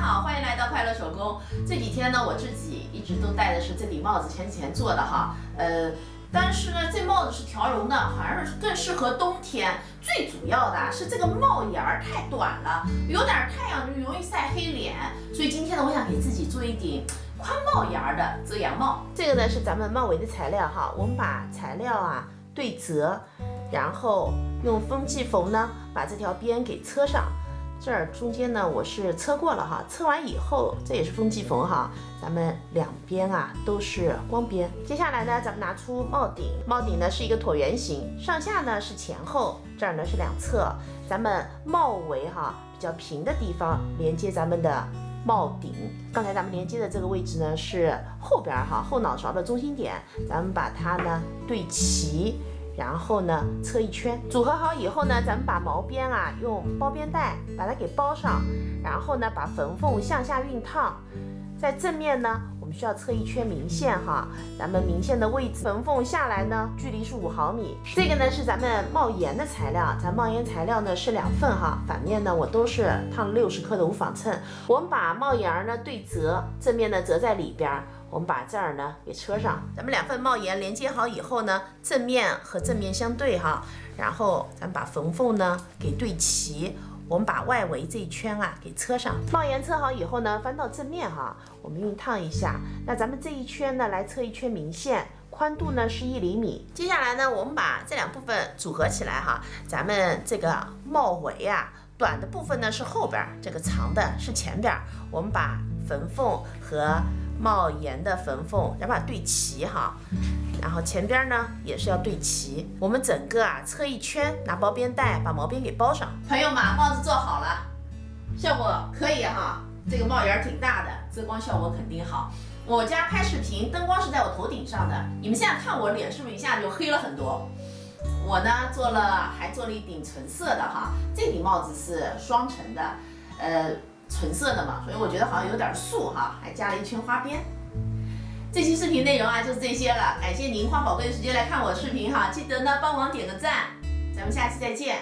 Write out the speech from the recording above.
好，欢迎来到快乐手工。这几天呢，我自己一直都戴的是这顶帽子，前几天做的哈，但是呢，这帽子是条绒的，好像是更适合冬天。最主要的是这个帽檐儿太短了，有点太阳就容易晒黑脸，所以今天呢，我想给自己做一顶宽帽檐儿的遮阳帽。这个呢是咱们帽围的材料哈，我们把材料啊对折，然后用风纪缝呢把这条边给车上。这儿中间呢，我是车过了哈，车完以后，这也是风纪缝哈，咱们两边啊都是光边。接下来呢，咱们拿出帽顶，帽顶呢是一个椭圆形，上下呢是前后，这儿呢是两侧，咱们帽围哈比较平的地方连接咱们的帽顶。刚才咱们连接的这个位置呢是后边哈，后脑勺的中心点，咱们把它呢对齐。然后呢，车一圈，组合好以后呢，咱们把毛边啊用包边带把它给包上，然后呢，把缝缝向下熨烫。在正面呢，我们需要车一圈明线哈，咱们明线的位置，缝缝下来呢，距离是5毫米。这个呢是咱们帽檐的材料，咱帽檐材料呢是2份哈，反面呢我都是烫了60克的无纺衬。我们把帽檐呢对折，正面呢折在里边。我们把这儿呢给车上，咱们2份帽檐连接好以后呢，正面和正面相对哈，然后咱们把缝缝呢给对齐，我们把外围这一圈啊给车上。帽檐车好以后呢，翻到正面哈，我们熨烫一下。那咱们这一圈呢来车一圈明线，宽度呢是1厘米。接下来呢，我们把这2部分组合起来哈，咱们这个帽围啊，短的部分呢是后边，这个长的是前边，我们把缝缝和帽檐的缝缝要把它对齐哈，然后前边呢也是要对齐。我们整个啊车一圈，拿包边带把毛边给包上。朋友们，帽子做好了，效果可以哈，这个帽檐挺大的，遮光效果肯定好。我家拍视频灯光是在我头顶上的，你们现在看我脸是不是一下就黑了很多？我呢还做了一顶纯色的哈，这顶帽子是双层的，纯色的嘛，所以我觉得好像有点素哈，还加了一圈花边。这期视频内容啊就是这些了，感谢您花宝贵的时间来看我的视频哈，记得呢帮忙点个赞，咱们下期再见。